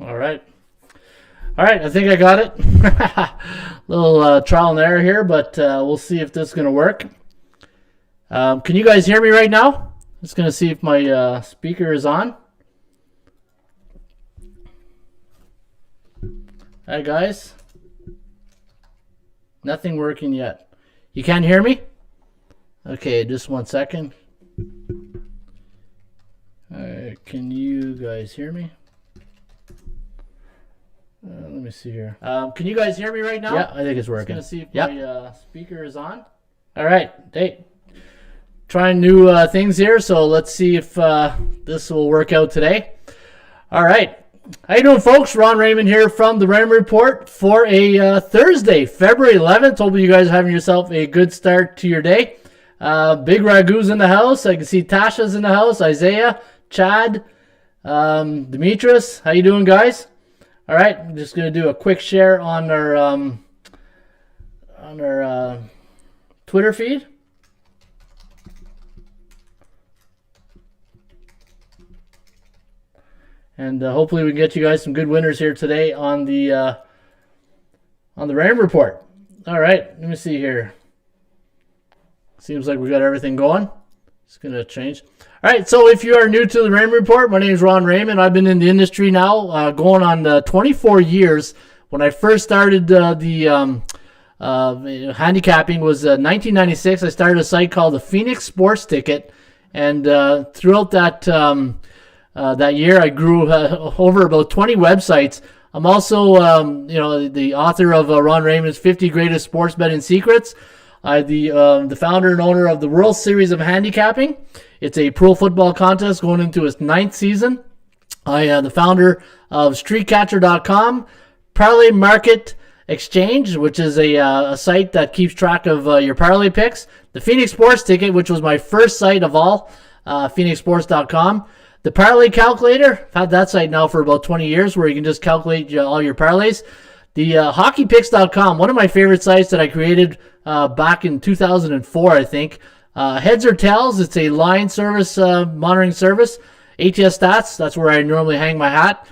All right. I think I got it. Little trial and error here, but we'll see if this is going to work. Can you guys hear me right now? Just going to see if my speaker is on. Hi, guys. Nothing working yet. You can't hear me? Okay, just 1 second. Can you guys hear me? Let me see here. Can you guys hear me right now? Yeah, I think it's working. Just gonna see if my speaker is on. All right, hey, trying new things here, so let's see if this will work out today. All right, how you doing, folks? Ron Raymond here from the Raymond Report for a Thursday, February 11th. Hope you guys are having yourself a good start to your day. Big Ragu's in the house. I can see Tasha's in the house. Isaiah, Chad, Demetrius. How you doing, guys? All right, I'm just going to do a quick share on our Twitter feed. And hopefully we can get you guys some good winners here today on the Raymond Report. All right, let me see here. Seems like we got everything going. It's going to change. All right, so if you are new to the Raymond Report, my name is Ron Raymond. I've been in the industry now going on 24 years. When I first started handicapping was 1996. I started a site called the Phoenix Sports Ticket, and throughout that year, I grew over about 20 websites. I'm also the author of Ron Raymond's 50 Greatest Sports Betting Secrets. I'm the founder and owner of the World Series of Handicapping. It's a pro football contest going into its 9th season. I am the founder of Streakcatcher.com, Parlay Market Exchange, which is a site that keeps track of your parlay picks. The Phoenix Sports Ticket, which was my first site of all, PhoenixSports.com. The Parlay Calculator, I've had that site now for about 20 years where you can just calculate all your parlays. The HockeyPicks.com, one of my favorite sites that I created back in 2004, I think. Heads or Tails, it's a line service monitoring service. ATS Stats, that's where I normally hang my hat.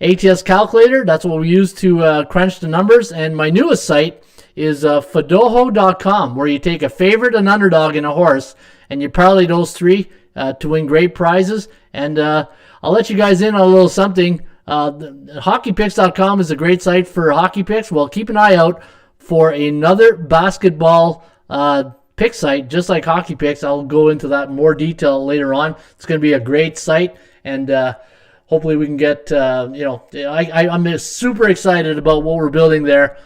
ATS Calculator, that's what we use to crunch the numbers. And my newest site is Fadoho.com, where you take a favorite, an underdog, and a horse, and you parlay those three to win great prizes. And I'll let you guys in on a little something. HockeyPicks.com is a great site for hockey picks. Well, keep an eye out for another basketball pick site, just like Hockey Picks. I'll go into that in more detail later on. It's going to be a great site, and hopefully we can get, I'm super excited about what we're building there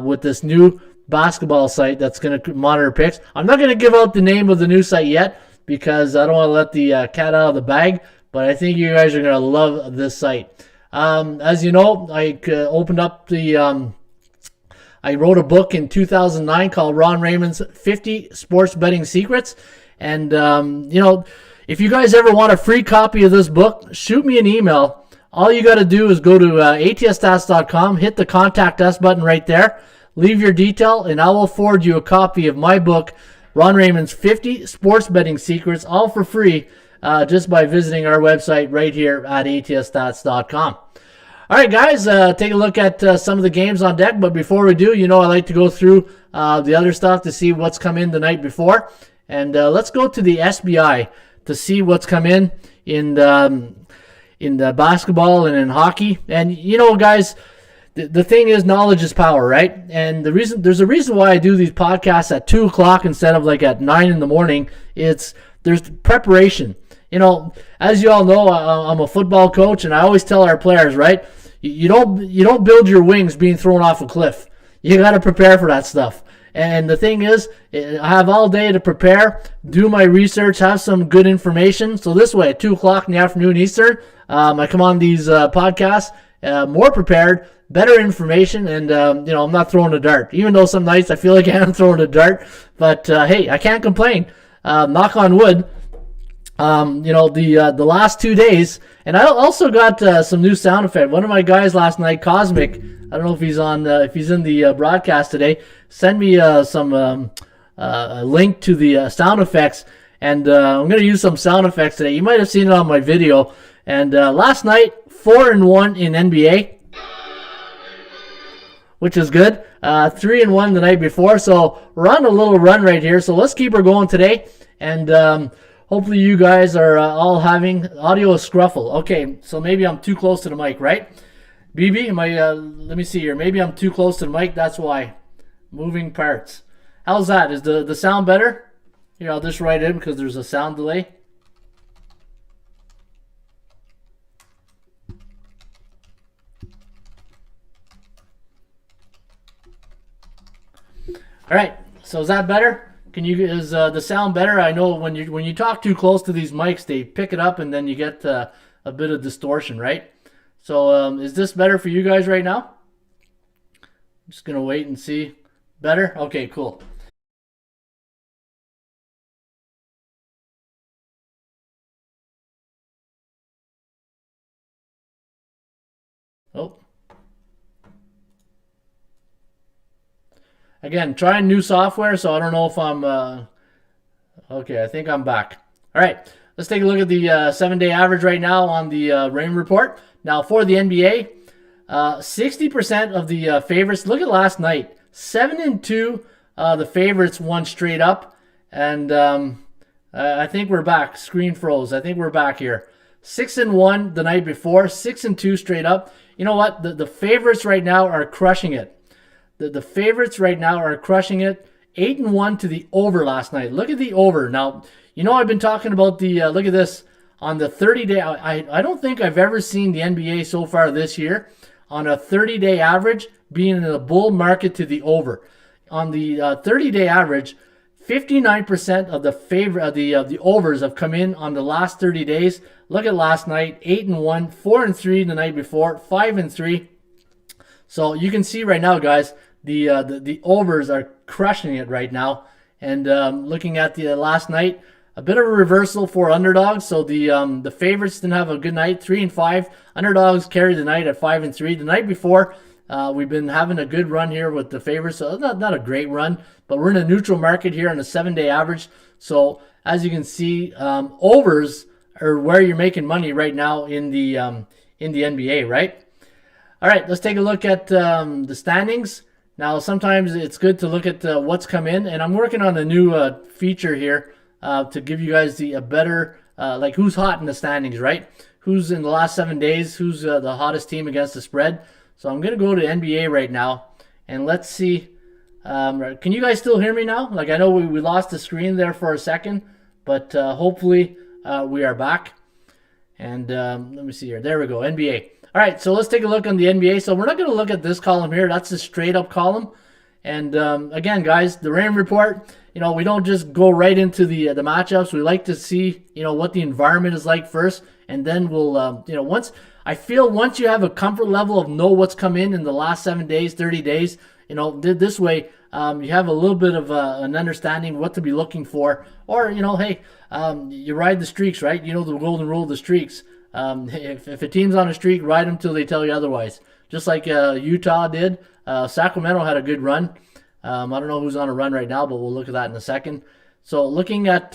with this new basketball site that's going to monitor picks. I'm not going to give out the name of the new site yet because I don't want to let the cat out of the bag, but I think you guys are going to love this site. As you know, I opened up I wrote a book in 2009 called Ron Raymond's 50 Sports Betting Secrets. And, if you guys ever want a free copy of this book, shoot me an email. All you got to do is go to atsstats.com, hit the Contact Us button right there, leave your detail, and I will forward you a copy of my book, Ron Raymond's 50 Sports Betting Secrets, all for free, just by visiting our website right here at atsstats.com. All right, guys, take a look at some of the games on deck. But before we do, I like to go through the other stuff to see what's come in the night before. And let's go to the SBI to see what's come in the basketball and in hockey. And, guys, the thing is knowledge is power, right? And there's a reason why I do these podcasts at 2 o'clock instead of like at 9 in the morning. There's preparation. As you all know, I'm a football coach, and I always tell our players, right? You don't build your wings being thrown off a cliff. You got to prepare for that stuff. And the thing is, I have all day to prepare, do my research, have some good information. So this way, at 2 o'clock in the afternoon Eastern, I come on these podcasts more prepared, better information, and I'm not throwing a dart. Even though some nights I feel like I am throwing a dart, but hey, I can't complain. Knock on wood. The last 2 days, and I also got some new sound effect. One of my guys last night, Cosmic, I don't know if he's on, if he's in the broadcast today, send me some link to the sound effects, and I'm going to use some sound effects today. You might have seen it on my video. And last night, 4-1 in NBA, which is good. 3-1 the night before, so we're on a little run right here. So let's keep her going today, and hopefully you guys are all having audio scruffle. Okay, so maybe I'm too close to the mic, right? BB, am I? Let me see here. Maybe I'm too close to the mic. That's why. Moving parts. How's that? Is the sound better? Here, I'll just write in because there's a sound delay. All right, so is that better? Is the sound better? I know when you talk too close to these mics, they pick it up and then you get a bit of distortion, right? So is this better for you guys right now? I'm just gonna wait and see. Better? Okay, cool. Oh. Again, trying new software, so I don't know if I'm... okay, I think I'm back. All right, let's take a look at the 7-day average right now on the Raymond Report. Now, for the NBA, 60% of the favorites... Look at last night. 7-2, the favorites won straight up. And I think we're back. Screen froze. I think we're back here. 6-1 the night before. 6-2 straight up. You know what? The favorites right now are crushing it. The favorites right now are crushing it. 8-1 to the over last night. Look at the over. Now, you know I've been talking about the, look at this, on the 30-day. I don't think I've ever seen the NBA so far this year on a 30-day average being in a bull market to the over. On the 30-day average, 59% of the overs have come in on the last 30 days. Look at last night, 8-1, 4-3 the night before, 5-3. So you can see right now, guys, the overs are crushing it right now. And looking at the last night, a bit of a reversal for underdogs. So the favorites didn't have a good night, 3-5. Underdogs carried the night at 5-3. The night before, we've been having a good run here with the favorites. So not a great run, but we're in a neutral market here on a 7-day average. So as you can see, overs are where you're making money right now in the NBA, right? All right, let's take a look at the standings. Now, sometimes it's good to look at what's come in, and I'm working on a new feature here to give you guys a better, like who's hot in the standings, right? Who's in the last 7 days, who's the hottest team against the spread. So I'm going to go to NBA right now, and let's see. Can you guys still hear me now? Like, I know we lost the screen there for a second, but hopefully we are back. And let me see here. There we go, NBA. All right, so let's take a look on the NBA. So we're not going to look at this column here. That's a straight-up column. And again, guys, the Raymond Report, you know, we don't just go right into the matchups. We like to see, you know, what the environment is like first, and then we'll, you know, once you have a comfort level of know what's come in the last 7 days, 30 days, you know, this way you have a little bit of an understanding what to be looking for. Or, you know, hey, you ride the streaks, right? You know the golden rule of the streaks. If a team's on a streak, ride them till they tell you otherwise. Just like Utah did. Sacramento had a good run. I don't know who's on a run right now, but we'll look at that in a second. So looking at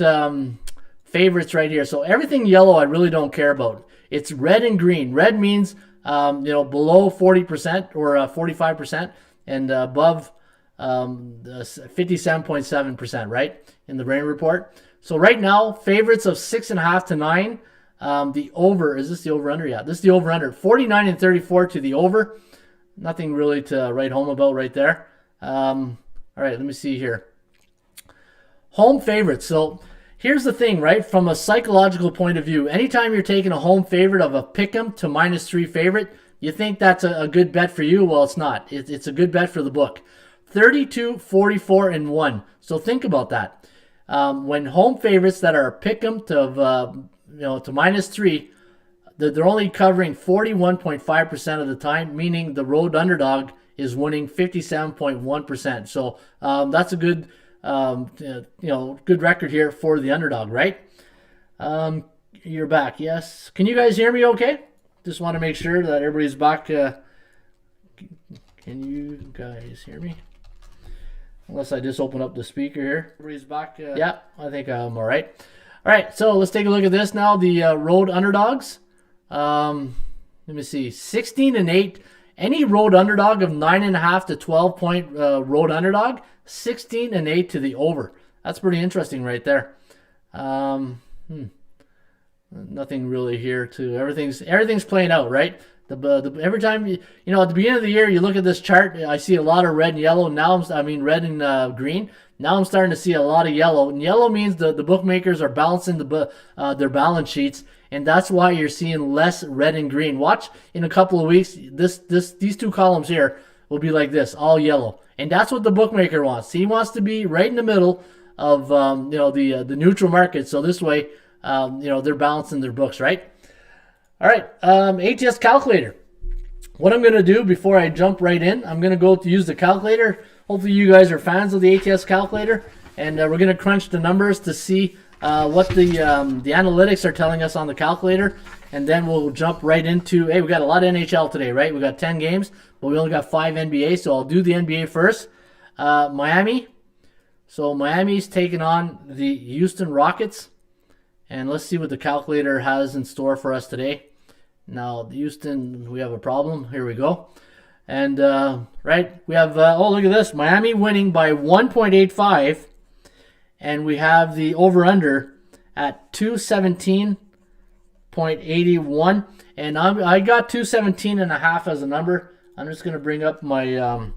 favorites right here. So everything yellow I really don't care about. It's red and green. Red means you know, below 40% or 45%, and above 57.7%, right, in the Rain Report. So right now, favorites of 6.5 to 9. The over, is this the over-under? Yeah, this is the over-under. 49-34 to the over. Nothing really to write home about right there. All right, let me see here. Home favorites. So here's the thing, right? From a psychological point of view, anytime you're taking a home favorite of a pick'em to -3 favorite, you think that's a good bet for you. Well, it's not. It's a good bet for the book. 32, 44, and 1. So think about that. When home favorites that are pick'em to you know, to -3, they're only covering 41.5% of the time, meaning the road underdog is winning 57.1%. So that's a good, you know, good record here for the underdog, right? You're back, yes. Can you guys hear me okay? Just want to make sure that everybody's back. Can you guys hear me? Unless I just open up the speaker here. Everybody's back. Yeah, I think I'm all right. All right, so let's take a look at this now. The road underdogs. You let me see, 16-8. Any road underdog of 9.5 to 12-point road underdog, 16-8 to the over. That's pretty interesting right there. Nothing really here to everything's playing out, right? Every time you know, at the beginning of the year, you look at this chart, I see a lot of red and yellow. Now red and green. Now I'm starting to see a lot of yellow. And yellow means the bookmakers are balancing their balance sheets, and that's why you're seeing less red and green. Watch in a couple of weeks, these two columns here will be like this, all yellow, and that's what the bookmaker wants. He wants to be right in the middle of the neutral market. So this way, they're balancing their books, right? All right, ATS Calculator. What I'm going to do before I jump right in, I'm going to go to use the calculator. Hopefully you guys are fans of the ATS Calculator, and we're going to crunch the numbers to see what the analytics are telling us on the calculator, and then we'll jump right into, hey, we got a lot of NHL today, right? We got 10 games, but we only got 5 NBA, so I'll do the NBA first. Miami. So Miami's taking on the Houston Rockets, and let's see what the calculator has in store for us today. Now, Houston, we have a problem. Here we go. And, right, we have, oh, look at this. Miami winning by 1.85. And we have the over-under at 217.81. And I got 217.5 as a number. I'm just going to bring up my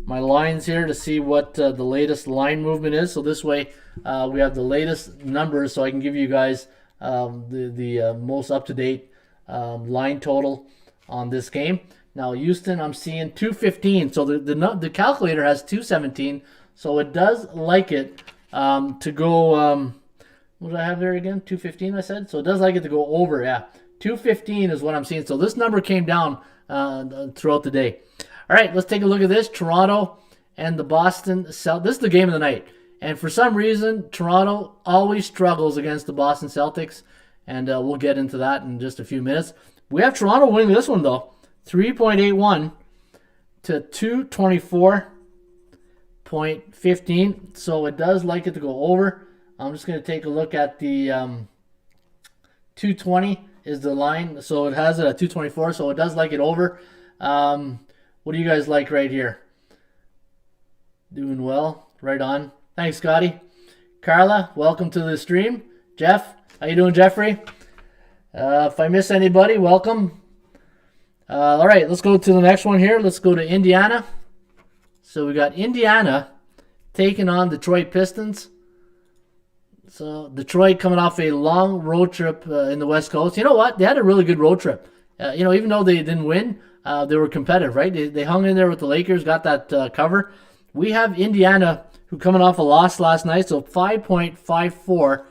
my lines here to see what the latest line movement is. So this way, we have the latest numbers, so I can give you guys the most up-to-date line total on this game. Now Houston, I'm seeing 215. So the calculator has 217. So it does like it to go. What did I have there again? 215. I said. So it does like it to go over. Yeah, 215 is what I'm seeing. So this number came down throughout the day. All right, let's take a look at this. Toronto and the Boston Celtics. This is the game of the night. And for some reason, Toronto always struggles against the Boston Celtics. And we'll get into that in just a few minutes. We have Toronto winning this one, though. 3.81 to 224.15. So it does like it to go over. I'm just going to take a look at the 220 is the line. So it has it at 224. So it does like it over. What do you guys like right here? Doing well. Right on. Thanks, Scotty. Carla, welcome to the stream. Jeff, how you doing, Jeffrey? If I miss anybody, welcome. All right, let's go to the next one here. Let's go to Indiana. So we got Indiana taking on Detroit Pistons. So Detroit coming off a long road trip in the West Coast. You know what? They had a really good road trip. Even though they didn't win, they were competitive, right? They hung in there with the Lakers, got that cover. We have Indiana, who coming off a loss last night, so 5.54,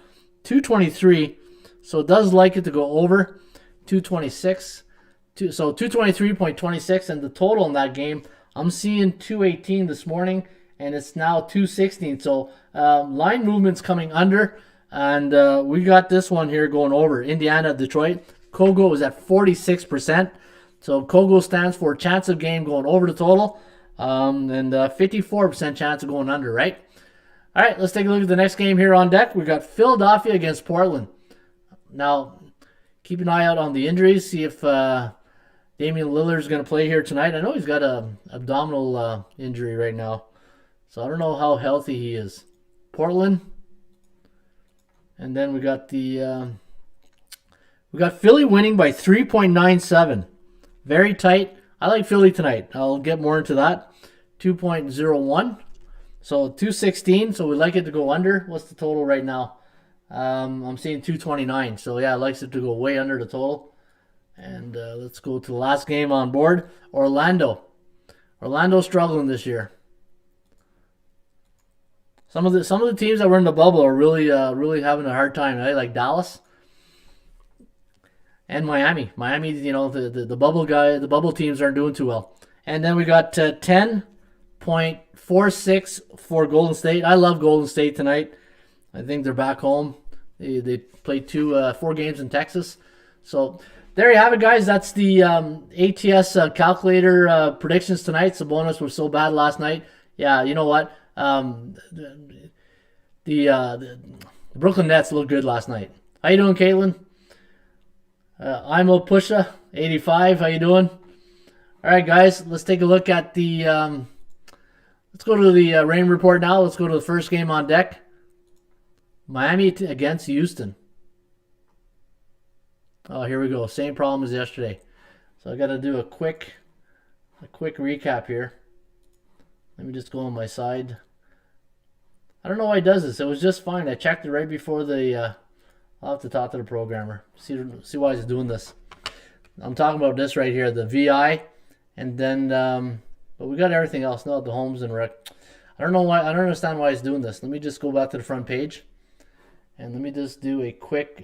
223. So it does like it to go over 226. So 223.26, and the total in that game, I'm seeing 218 this morning, and it's now 216. So line movement's coming under, and we got this one here going over. Indiana, Detroit. Kogo is at 46%. So Kogo stands for chance of game going over the total, and 54% chance of going under, right? All right, let's take a look at the next game here on deck. We got Philadelphia against Portland. Now, keep an eye out on the injuries. See if Damian Lillard is going to play here tonight. I know he's got a abdominal injury right now, so I don't know how healthy he is. Portland, and then we got Philly winning by 3.97. Very tight. I like Philly tonight. I'll get more into that. 2.01. So 216. So we like it to go under. What's the total right now? I'm seeing 229. So yeah, I like it to go way under the total. And let's go to the last game on board. Orlando. Orlando's struggling this year. Some of the teams that were in the bubble are really having a hard time, right? Like Dallas and Miami. Miami, the bubble teams aren't doing too well. And then we got 10.46 for Golden State. I love Golden State tonight. I think they're back home. They played 4 games in Texas. So there you have it, guys. That's the ATS calculator predictions tonight. Sabonis were so bad last night. Yeah, you know what? The Brooklyn Nets looked good last night. How you doing, Caitlin? I'm Opusha. 85, how you doing? All right, guys, let's take a look at the, let's go to the Raymond Report now. Let's go to the first game on deck. Miami against Houston. Oh, here we go. Same problem as yesterday. So I got to do a quick recap here. Let me just go on my side. I don't know why it does this. It was just fine. I checked it right before the, I'll have to talk to the programmer. See why it's doing this. I'm talking about this right here, the VI. And then, but we got everything else. No, the homes and rec. I don't know why. I don't understand why it's doing this. Let me just go back to the front page, and let me just do a quick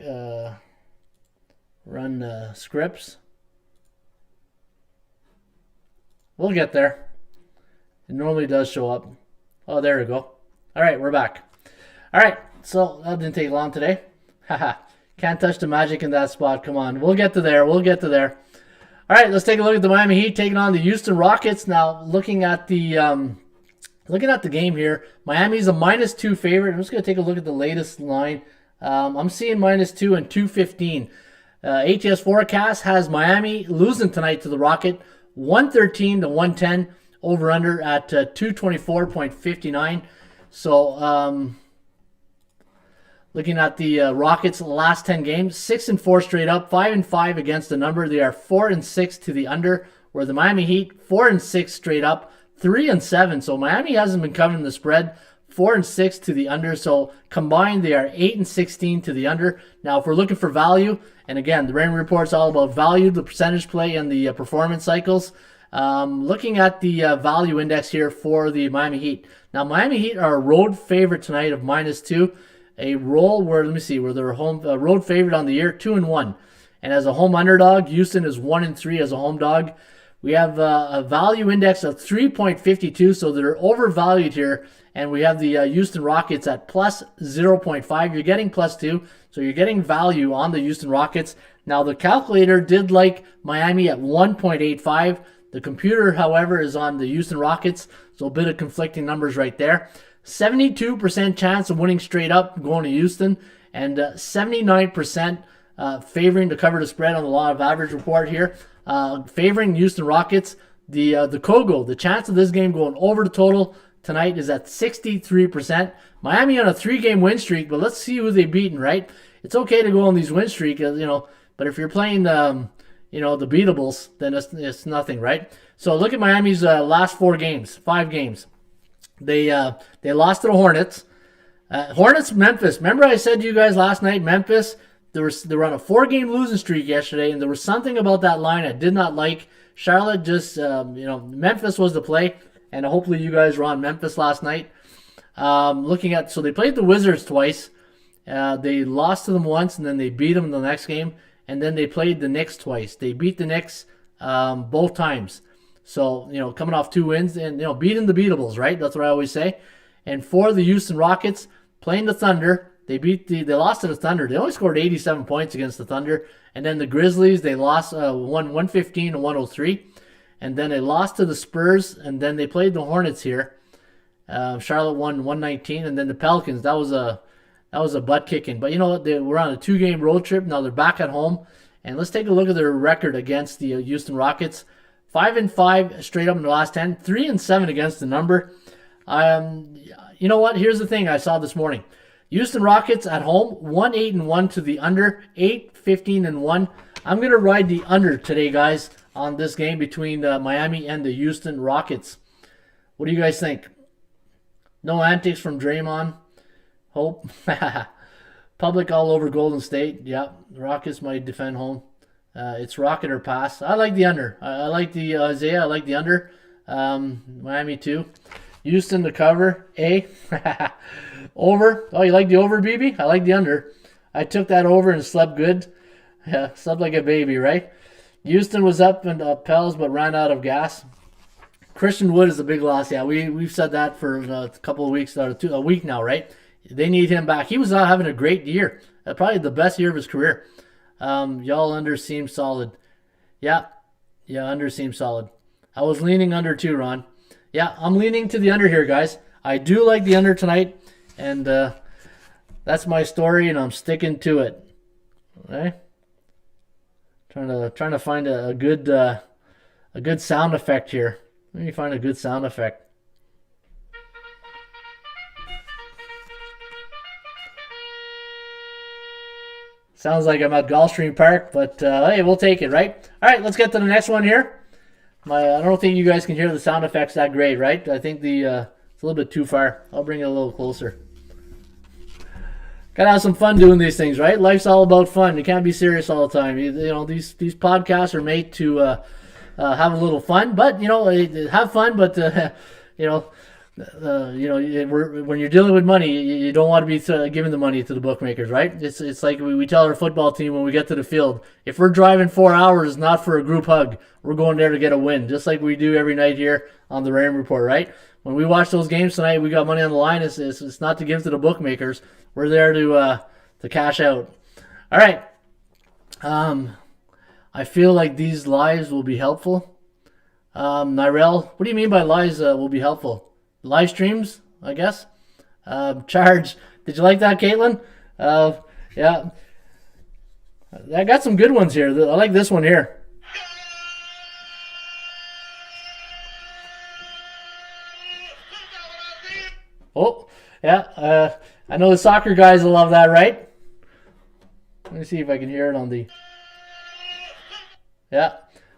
run scripts. We'll get there. It normally does show up. Oh, there we go. All right, we're back. All right, so that didn't take long today. Haha, can't touch the magic in that spot. Come on, we'll get to there. We'll get to there. All right, let's take a look at the Miami Heat taking on the Houston Rockets. Now, looking at the game here, Miami's a -2 favorite. I'm just going to take a look at the latest line. I'm seeing -2 and 215. ATS forecast has Miami losing tonight to the Rocket, 113 to 110, over under at 224.59. So, looking at the Rockets' last 10 games, 6-4 straight up, 5-5 against the number. They are 4-6 to the under, where the Miami Heat 4-6 straight up, 3-7. So Miami hasn't been covering the spread, 4-6 to the under. So combined, they are 8-16 to the under. Now, if we're looking for value, and again, the Raymond Report's all about value, the percentage play, and the performance cycles. Looking at the value index here for the Miami Heat. Now, Miami Heat are a road favorite tonight of -2. A roll where, let me see, where they're home road favorite on the year, 2-1. And as a home underdog, Houston is 1-3 as a home dog. We have a value index of 3.52, so they're overvalued here. And we have the Houston Rockets at plus 0.5. You're getting +2, so you're getting value on the Houston Rockets. Now, the calculator did like Miami at 1.85. The computer, however, is on the Houston Rockets, so a bit of conflicting numbers right there. 72% chance of winning straight up going to Houston, and 79% favoring to cover the spread on the law of average report here. Favoring Houston Rockets. The Kogo, the chance of this game going over the total tonight is at 63%. Miami on a 3-game win streak, but let's see who they've beaten, right? It's okay to go on these win streak, but if you're playing the beatables, then it's nothing, right? So look at Miami's last 5 games. They lost to the Hornets. Hornets, Memphis. Remember I said to you guys last night, Memphis, they were on a 4-game losing streak yesterday, and there was something about that line I did not like. Charlotte just, Memphis was the play, and hopefully you guys were on Memphis last night. So they played the Wizards twice. They lost to them once, and then they beat them in the next game, and then they played the Knicks twice. They beat the Knicks both times. So, coming off 2 wins and, beating the beatables, right? That's what I always say. And for the Houston Rockets, playing the Thunder, they lost to the Thunder. They only scored 87 points against the Thunder. And then the Grizzlies, they lost 115 to 103. And then they lost to the Spurs, and then they played the Hornets here. Charlotte won 119, and then the Pelicans, that was a butt kicking. But you know what? They were on a 2-game road trip. Now they're back at home. And let's take a look at their record against the Houston Rockets. 5-5 straight up in the last 10, 3-7 against the number. You know what? Here's the thing I saw this morning. Houston Rockets at home, 1-8-1 to the under, 8-15-1. I'm going to ride the under today, guys, on this game between Miami and the Houston Rockets. What do you guys think? No antics from Draymond. Hope. Public all over Golden State. Yeah, the Rockets might defend home. It's rocket or pass. I like the under. I like the Isaiah. I like the under. Miami too. Houston to cover. Over. Oh, you like the over, BB? I like the under. I took that over and slept good. Yeah, slept like a baby, right? Houston was up in Pels but ran out of gas. Christian Wood is a big loss. Yeah, we've said that for a couple of weeks, a week now, right? They need him back. He was not having a great year. Probably the best year of his career. Y'all under seems solid. Yeah, under seems solid. I was leaning under too, Ron. Yeah, I'm leaning to the under here, guys. I do like the under tonight, and that's my story, and I'm sticking to it. Okay? Trying to find a good sound effect here. Let me find a good sound effect. Sounds like I'm at Gulfstream Park, but hey, we'll take it, right? All right, let's get to the next one here. I don't think you guys can hear the sound effects that great, right? I think it's a little bit too far. I'll bring it a little closer. Gotta have some fun doing these things, right? Life's all about fun. You can't be serious all the time. You know, these podcasts are made to have a little fun, but have fun. But when you're dealing with money, you don't want to be giving the money to the bookmakers, right? It's like we tell our football team when we get to the field, if we're driving 4 hours not for a group hug, we're going there to get a win, just like we do every night here on the Raymond Report, right? When we watch those games tonight, we got money on the line. It's not to give to the bookmakers. We're there to cash out. All right. I feel like these lives will be helpful. Nirel, what do you mean by lives will be helpful? Live streams, I guess. Charge. Did you like that, Caitlin? Yeah. I got some good ones here. I like this one here. Oh, yeah. I know the soccer guys will love that, right? Let me see if I can hear it on the... Yeah.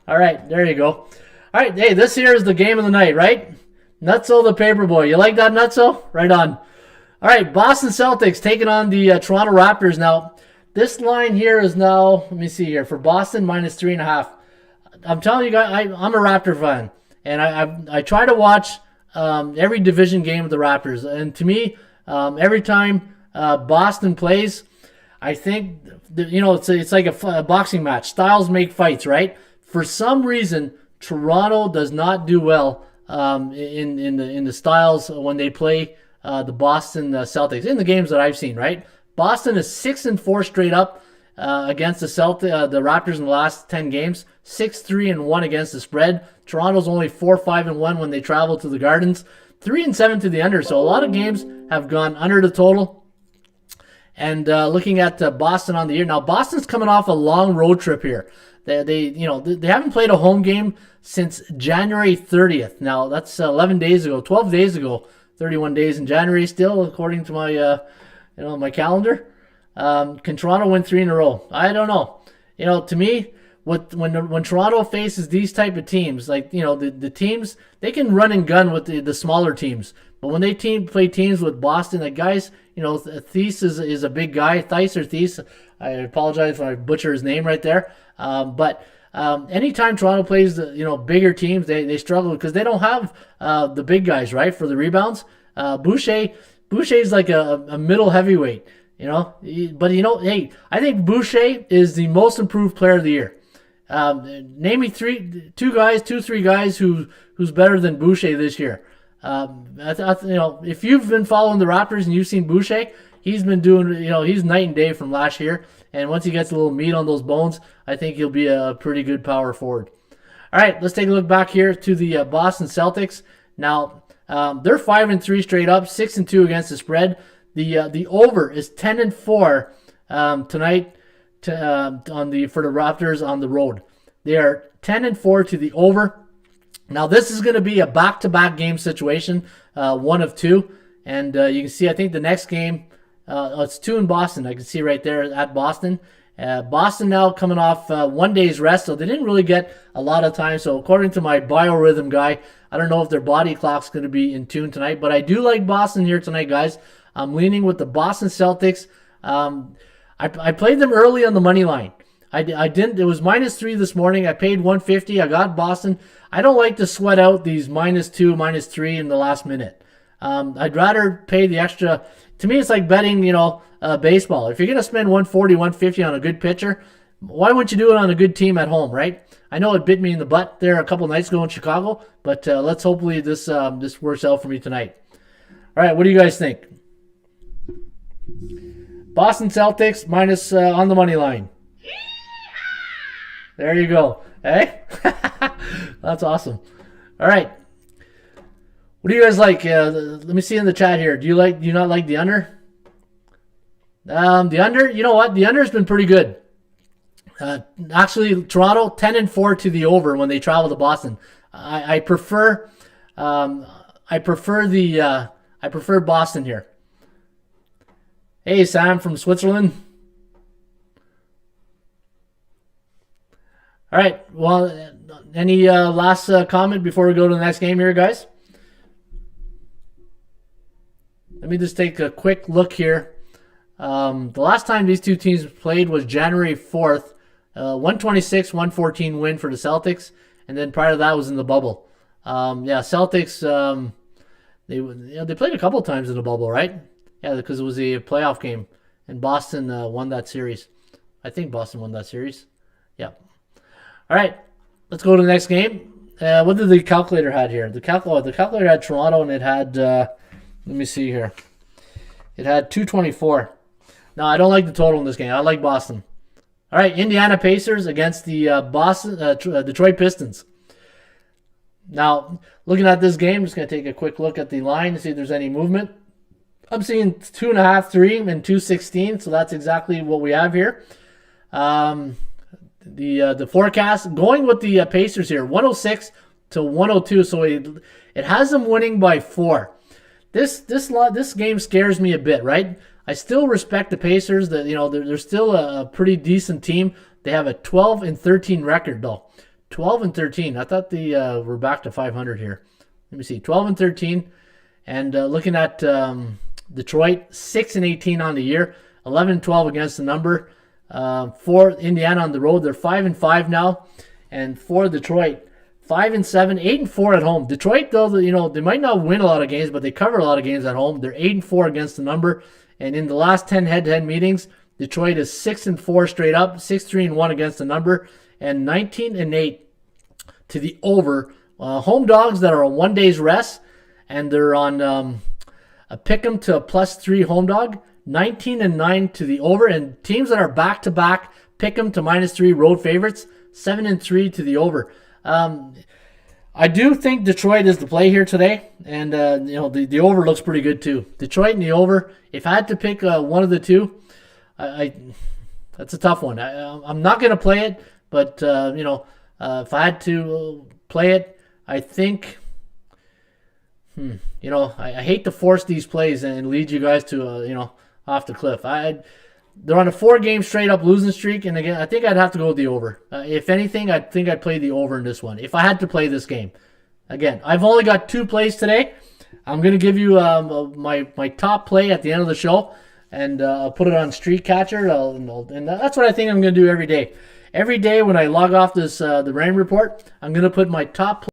All right, there you go. All right, hey, this here is the game of the night, right? Nutso the Paperboy. You like that, Nutso? Right on. All right, Boston Celtics taking on the Toronto Raptors. Now, this line here is now, let me see here, for Boston, -3.5. I'm telling you guys, I'm a Raptor fan, and I try to watch every division game of the Raptors. And to me, every time Boston plays, I think, it's like a boxing match. Styles make fights, right? For some reason, Toronto does not do well in the styles when they play the Boston Celtics in the games that I've seen, right? Boston is 6-4 straight up against the Raptors in the last 10 games, 6-3-1 against the spread. Toronto's only 4-5-1 when they travel to the Gardens, 3-7 to the under. So a lot of games have gone under the total. And looking at Boston on the year now, Boston's coming off a long road trip here. They haven't played a home game since January 30th. Now that's 11 days ago, 12 days ago, 31 days in January still, according to my my calendar. Can Toronto win 3 in a row? I don't know. To me, when Toronto faces these type of teams, like the teams, they can run and gun with the smaller teams. But when they play teams with Boston, like guys, Thies is a big guy. Thies or Thies. I apologize if I butcher his name right there. But anytime Toronto plays bigger teams, they struggle because they don't have the big guys, right, for the rebounds. Boucher's like a middle heavyweight, But hey, I think Boucher is the most improved player of the year. Name me two, three guys who's better than Boucher this year. If you've been following the Raptors and you've seen Boucher, he's been doing, he's night and day from last year. And once he gets a little meat on those bones, I think he'll be a pretty good power forward. All right, let's take a look back here to the Boston Celtics. Now, they're 5-3 straight up, 6-2 against the spread. The over is 10-4 tonight for the Raptors on the road. They are 10-4 to the over. Now, this is going to be a back-to-back game situation, 1 of 2. And you can see, I think the next game, it's 2 in Boston. I can see right there at Boston. Boston now coming off 1 day's rest, so they didn't really get a lot of time. So according to my biorhythm guy, I don't know if their body clock's going to be in tune tonight. But I do like Boston here tonight, guys. I'm leaning with the Boston Celtics. I played them early on the money line. I didn't. It was -3 this morning. I paid $150. I got Boston. I don't like to sweat out these -2, -3 in the last minute. I'd rather pay the extra. To me, it's like betting, baseball. If you're going to spend $140, $150 on a good pitcher, why wouldn't you do it on a good team at home, right? I know it bit me in the butt there a couple nights ago in Chicago, but let's hopefully this works out for me tonight. All right, what do you guys think? Boston Celtics minus on the money line. There you go. Hey? That's awesome. All right. What do you guys like? Let me see in the chat here. Do you not like the under? The under, you know what? The under has been pretty good. Actually, Toronto 10-4 to the over when they travel to Boston. I prefer Boston here. Hey, Sam from Switzerland. All right. Well, any last comment before we go to the next game here, guys? Let me just take a quick look here. The last time these two teams played was January 4th. 126-114 win for the Celtics. And then prior to that was in the bubble. Celtics, they played a couple times in the bubble, right? Yeah, because it was a playoff game. And Boston won that series. I think Boston won that series. Yeah. All right, let's go to the next game. What did the calculator had here? The calculator had Toronto, and it had, let me see here. It had 224. No, I don't like the total in this game. I like Boston. All right, Indiana Pacers against the Detroit Pistons. Now, looking at this game, I'm just going to take a quick look at the line to see if there's any movement. I'm seeing 2.5, 3, and 216, so that's exactly what we have here. The forecast, going with the Pacers here, 106 to 102, so it has them winning by 4. This game scares me a bit, right? I still respect the Pacers. That they're still a pretty decent team. They have a 12-13 record though. 12-13. I thought they were back to 500 here. Let me see. 12-13, and looking at Detroit, 6-18 on the year, 11-12 against the number. For Indiana on the road, they're 5-5 now, and for Detroit, 5-7, 8-4 at home. Detroit, though, they might not win a lot of games, but they cover a lot of games at home. They're 8-4 against the number. And in the last 10 head-to-head meetings, Detroit is 6-4 straight up, 6-3-1 against the number, and 19-8 to the over. Home dogs that are on 1 day's rest, and they're on a pick'em to a +3 home dog, 19-9 to the over. And teams that are back-to-back pick'em to -3 road favorites, 7-3 to the over. I do think Detroit is the play here today, and the over looks pretty good too. Detroit and the over. If I had to pick one of the two, that's a tough one. I'm not going to play it, but if I had to play it, I think. I hate to force these plays and lead you guys to off the cliff. They're on a 4-game straight-up losing streak, and again, I think I'd have to go with the over. If anything, I think I'd play the over in this one, if I had to play this game. Again, I've only got 2 plays today. I'm going to give you my top play at the end of the show, and I'll put it on Streakcatcher, and that's what I think I'm going to do every day. Every day when I log off this the Raymond Report, I'm going to put my top play